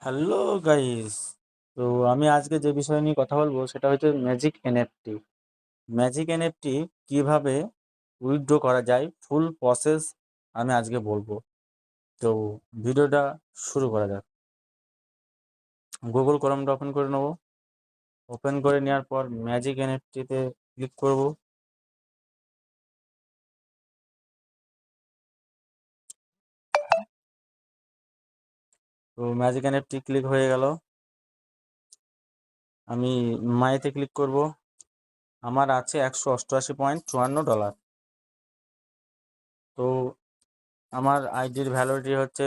Hello guys. তো আমি আজকে যে বিষয় নিয়ে কথা বলবো সেটা হচ্ছে ম্যাজিক এনএফটি। ম্যাজিক এনএফটি কিভাবে উইথড্র করা যায় ফুল প্রসেস আমি আজকে বলবো। তো ভিডিওটা শুরু করা যাক। গুগল ক্রোমটা ওপেন করে নেবো। ওপেন করে নেওয়ার পর ম্যাজিক এনএফটিতে ক্লিক করব। তো ম্যাজিক এনএফটি ক্লিক হয়ে গেল। আমি মাইতে ক্লিক করব। আমার আছে $188.54। তো আমার আইডির ভ্যালিডিটি হচ্ছে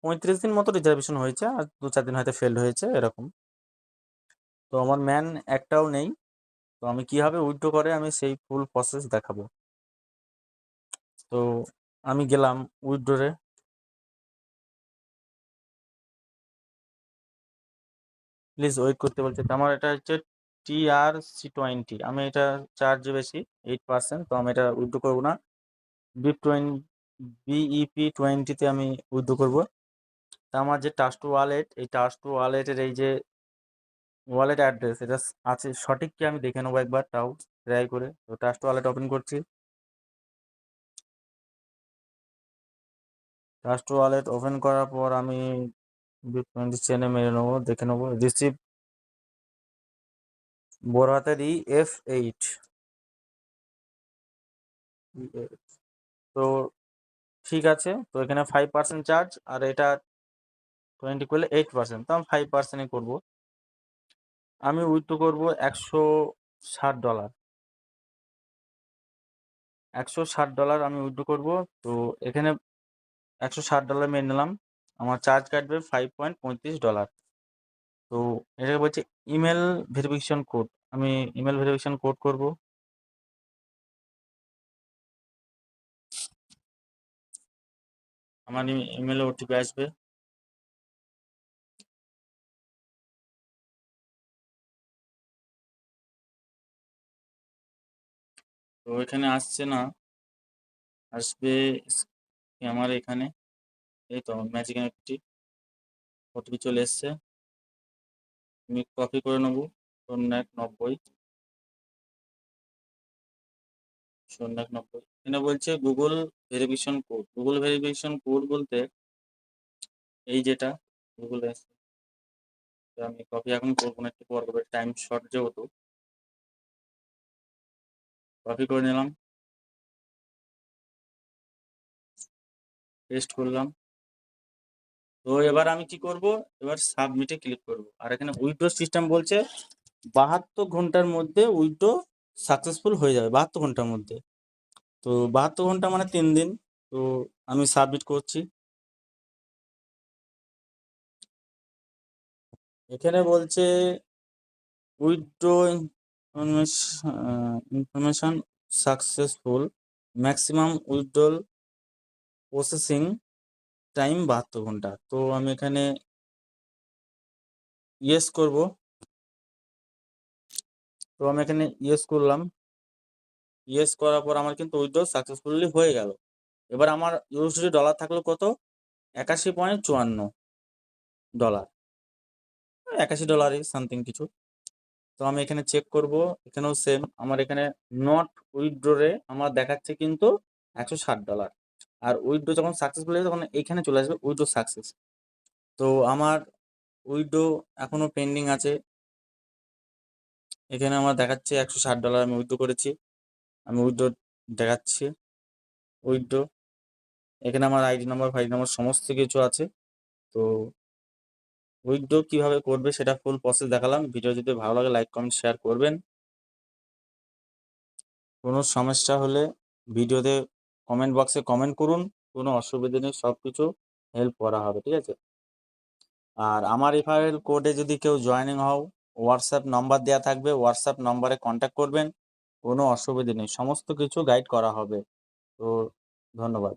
35 দিন মতো রিজার্ভেশন হয়েছে, আর 2-4 দিন হয়তো ফেল্ড হয়েছে এরকম। তো আমার ম্যান একটাও নেই। তো আমি কীভাবে উইথড্র করে আমি সেই ফুল প্রসেস দেখাবো। তো আমি গেলাম উইথড্রোরে। প্লিজ ওয়েট করতে বলছে। তো আমার এটা হচ্ছে TRC20। আমি এটা চার্জ বেশি 8%। তো আমি এটা উইথড্রো করবো না। BEP20 আমি উইথড্রো করবো। তা আমার যে ট্রাস্ট ওয়ালেট, এই ট্রাস্ট ওয়ালেটের এই যে ওয়ালেট অ্যাড্রেস এটা আছে সঠিক কি আমি দেখে নেবো একবার, তাও ট্রাই করে। তো ট্রাস্ট ওয়ালেট ওপেন করছি। ট্রাস্ট ওয়ালেট ওপেন করার পর আমি BEP20 চেনে মেরে নেবো, দেখে নেবো রিসিভ বড় হাতের F8। তো ঠিক আছে। তো এখানে 5% চার্জ, আর এটা 20 করলে 8%। তো আমি 5%ই করবো। আমি উইথড্রো করবো $160। $160 আমি উইথড্রো করবো। তো এখানে $160 মেনে নিলাম। আমার চার্জ কাটবে $5.35। তো এটাকে বলছে ইমেল ভেরিফিকেশন কোড। আমি ইমেল ভেরিফিকেশন কোড করব। আমার ইমেলে ওটিপি আসবে। তো এখানে আসছে না, আসবে আমার এখানে। এই তো ম্যাজিক অ্যাপটি ওটিপি চলে এসছে। আমি কপি করে নেবো 090 090। এখানে বলছে Google verification code. Google verification code বলতে এই যেটা গুগল আসছে। আমি কপি এখন করবো না, একটু পর করবো, টাইম শর্ট যেহেতু। কপি করে নিলাম, পেস্ট করলাম। তো এবার আমি কি করব, এবার সাবমিটে ক্লিক করব। আর এখানে উইথড্র সিস্টেম বলছে 72 ঘন্টার মধ্যে উইথড্র সাকসেসফুল হয়ে যাবে, 72 ঘন্টার মধ্যে। তো 72 ঘন্টা মানে 3 দিন। তো আমি সাবমিট করছি। এখানে বলছে withdraw information successful, maximum withdrawal processing time 72 ঘন্টা। তো আমি এখানে ইয়েস করব। তো আমি এখানে ইয়েস করলাম। ইয়েস করার পর আমার কিন্তু উইথড্র সাকসেসফুলি হয়ে গেল। এবার আমার ইউএসডি ডলার থাকলো কত, $81.54, $81 সামথিং কিছু। তো আমি এখানে চেক করব, এখানেও সেম। আমার এখানে নট উইথড্রোরে আমার দেখাচ্ছে কিন্তু $160। আর উইথড্রো যখন সাকসেসফুল হবে তখন এইখানে চলে আসবে উইথড্রো সাকসেস। তো আমার উইথড্রো এখনো পেন্ডিং আছে। এখানে আমার দেখাচ্ছে $160 আমি উইথড্রো করেছি। আমি উইথড্রো দেখাচ্ছি উইথড্রো। এখানে আমার আইডি নাম্বার, ফাইল নাম্বার সমস্ত কিছু আছে। তো উইথড্র কিভাবে করবে সেটা ফুল প্রসেস দেখালাম। ভিডিও যদি ভালো লাগে লাইক কমেন্ট শেয়ার করবেন। কোনো সমস্যা হলে ভিডিওতে কমেন্ট বক্সে কমেন্ট করুন, কোনো অসুবিধা নেই, সব কিছু হেল্প করা হবে, ঠিক আছে। আর আমার রেফারেল কোডে যদি কেউ জয়েনিং হও, হোয়াটসঅ্যাপ নাম্বার দেওয়া থাকবে, হোয়াটসঅ্যাপ নাম্বারে কন্ট্যাক্ট করবেন। কোনো অসুবিধা নেই, সমস্ত কিছু গাইড করা হবে। তো ধন্যবাদ।